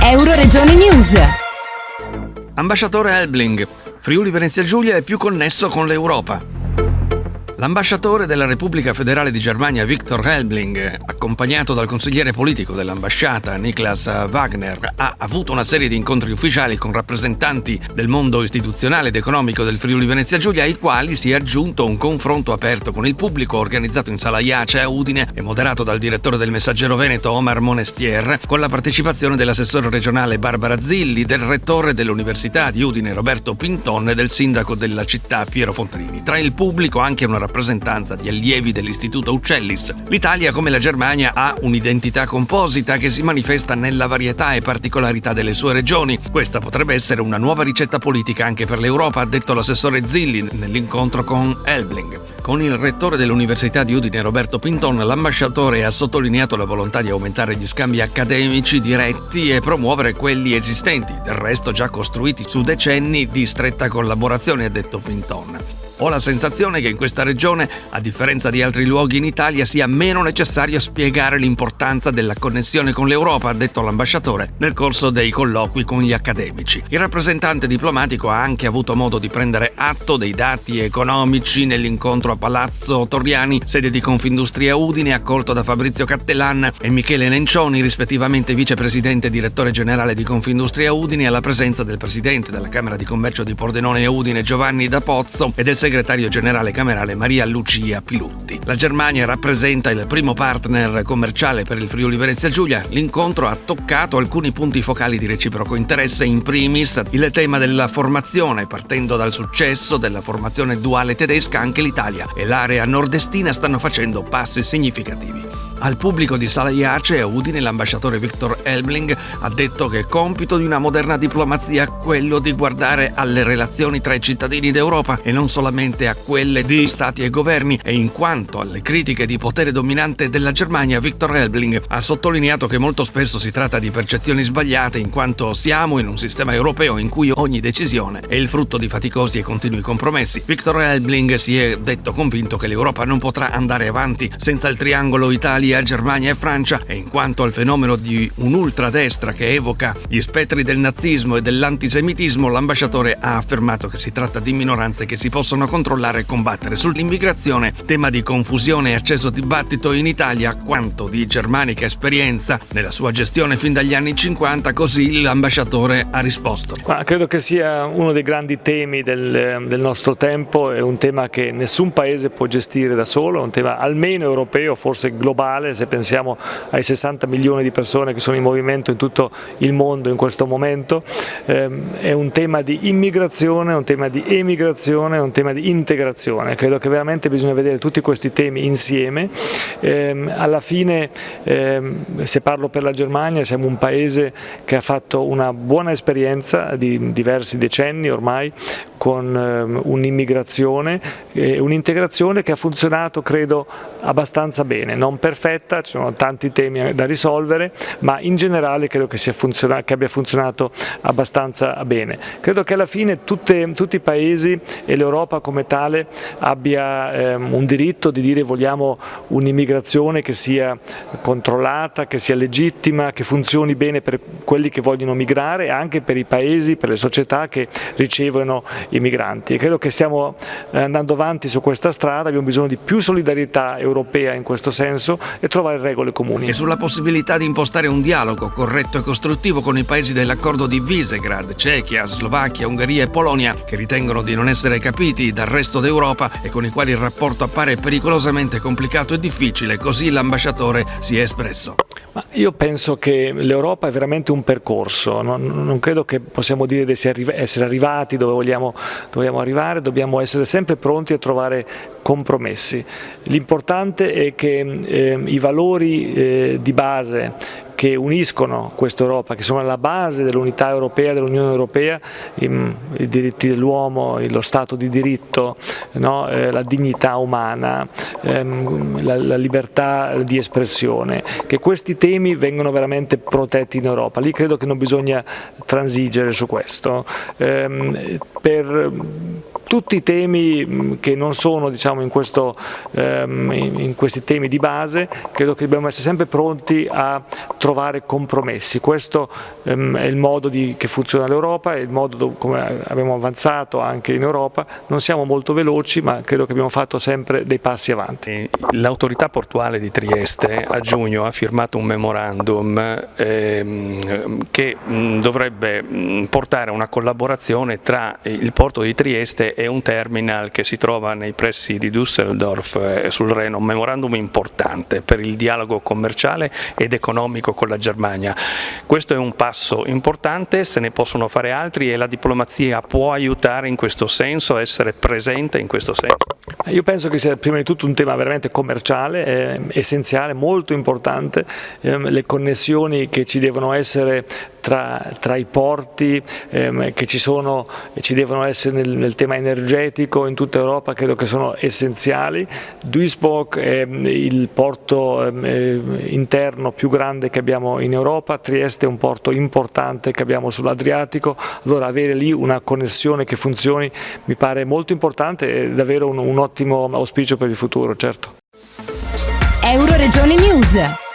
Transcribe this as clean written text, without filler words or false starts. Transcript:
Euroregioni News. Ambasciatore Helbling, Friuli Venezia Giulia è più connesso con l'Europa. L'ambasciatore della Repubblica Federale di Germania Viktor Helbling, accompagnato dal consigliere politico dell'ambasciata Niklas Wagner, ha avuto una serie di incontri ufficiali con rappresentanti del mondo istituzionale ed economico del Friuli Venezia Giulia, ai quali si è aggiunto un confronto aperto con il pubblico organizzato in Sala Iace a Udine e moderato dal direttore del Messaggero Veneto Omar Monestier, con la partecipazione dell'assessore regionale Barbara Zilli, del rettore dell'Università di Udine Roberto Pinton e del sindaco della città Piero Fontrini. Tra il pubblico anche una rappresentanza di allievi dell'Istituto Uccellis. L'Italia, come la Germania, ha un'identità composita che si manifesta nella varietà e particolarità delle sue regioni. Questa potrebbe essere una nuova ricetta politica anche per l'Europa, ha detto l'assessore Zilli nell'incontro con Helbling. Con il rettore dell'Università di Udine Roberto Pinton, l'ambasciatore ha sottolineato la volontà di aumentare gli scambi accademici diretti e promuovere quelli esistenti, del resto già costruiti su decenni di stretta collaborazione, ha detto Pinton. Ho la sensazione che in questa regione, a differenza di altri luoghi in Italia, sia meno necessario spiegare l'importanza della connessione con l'Europa, ha detto l'ambasciatore nel corso dei colloqui con gli accademici. Il rappresentante diplomatico ha anche avuto modo di prendere atto dei dati economici nell'incontro a Palazzo Torriani, sede di Confindustria Udine, accolto da Fabrizio Cattelan e Michele Nencioni, rispettivamente vicepresidente e direttore generale di Confindustria Udine, alla presenza del presidente della Camera di Commercio di Pordenone e Udine Giovanni Da Pozzo e del segretario generale camerale Maria Lucia Pilutti. La Germania rappresenta il primo partner commerciale per il Friuli Venezia Giulia. L'incontro ha toccato alcuni punti focali di reciproco interesse, in primis il tema della formazione. Partendo dal successo della formazione duale tedesca, anche l'Italia e l'area nordestina stanno facendo passi significativi. Al pubblico di Sala Iace a Udine l'ambasciatore Viktor Helbling ha detto che è compito di una moderna diplomazia quello di guardare alle relazioni tra i cittadini d'Europa e non solamente a quelle di stati e governi, e in quanto alle critiche di potere dominante della Germania, Viktor Helbling ha sottolineato che molto spesso si tratta di percezioni sbagliate, in quanto siamo in un sistema europeo in cui ogni decisione è il frutto di faticosi e continui compromessi. Viktor Helbling si è detto convinto che l'Europa non potrà andare avanti senza il triangolo Italia, Germania e Francia, e in quanto al fenomeno di un'ultradestra che evoca gli spettri del nazismo e dell'antisemitismo, l'ambasciatore ha affermato che si tratta di minoranze che si possono controllare e combattere. Sull'immigrazione, tema di confusione e acceso dibattito in Italia, quanto di germanica esperienza nella sua gestione fin dagli anni 50, così l'ambasciatore ha risposto. Credo che sia uno dei grandi temi del nostro tempo, è un tema che nessun paese può gestire da solo, è un tema almeno europeo, forse globale, se pensiamo ai 60 milioni di persone che sono in movimento in tutto il mondo in questo momento. È un tema di immigrazione, un tema di emigrazione, un tema di integrazione. Credo che veramente bisogna vedere tutti questi temi insieme. Alla fine, se parlo per la Germania, siamo un paese che ha fatto una buona esperienza di diversi decenni ormai con un'immigrazione e un'integrazione che ha funzionato, credo, abbastanza bene, non perfetta, ci sono tanti temi da risolvere, ma in generale credo che abbia funzionato abbastanza bene. Credo che alla fine tutti i paesi e l'Europa come tale abbia un diritto di dire vogliamo un'immigrazione che sia controllata, che sia legittima, che funzioni bene per quelli che vogliono migrare e anche per i paesi, per le società che ricevono i migranti. E credo che stiamo andando avanti su questa strada, abbiamo bisogno di più solidarietà europea in questo senso e trovare regole comuni. E sulla possibilità di impostare un dialogo corretto e costruttivo con i paesi dell'accordo di Visegrad, Cechia, Slovacchia, Ungheria e Polonia, che ritengono di non essere capiti dal resto d'Europa e con i quali il rapporto appare pericolosamente complicato e difficile, così l'ambasciatore si è espresso. Ma io penso che l'Europa è veramente un percorso, non credo che possiamo dire di essere arrivati dove vogliamo arrivare, dobbiamo essere sempre pronti a trovare compromessi. L'importante è che i valori di base che uniscono questa Europa, che sono alla base dell'unità europea, dell'Unione Europea, i diritti dell'uomo, lo Stato di diritto, no? La dignità umana, la libertà di espressione, che questi temi vengono veramente protetti in Europa. Lì credo che non bisogna transigere su questo. Per tutti temi che non sono in questi temi di base. Credo che dobbiamo essere sempre pronti a trovare compromessi. Questo è il modo che funziona l'Europa, è il modo come abbiamo avanzato anche in Europa. Non siamo molto veloci, ma credo che abbiamo fatto sempre dei passi avanti. L'autorità portuale di Trieste a giugno ha firmato un memorandum che dovrebbe portare a una collaborazione tra il porto di Trieste e un terminal che si trova nei pressi di Düsseldorf sul Reno, un memorandum importante per il dialogo commerciale ed economico con la Germania. Questo è un passo importante, se ne possono fare altri e la diplomazia può aiutare in questo senso, essere presente in questo senso? Io penso che sia prima di tutto un tema veramente commerciale, essenziale, molto importante, le connessioni che ci devono essere tra i porti che ci devono essere nel tema energetico in tutta Europa, credo che sono essenziali. Duisburg è il porto interno più grande che abbiamo in Europa, Trieste è un porto importante che abbiamo sull'Adriatico, allora avere lì una connessione che funzioni mi pare molto importante e davvero un ottimo auspicio per il futuro, certo. Euroregione News.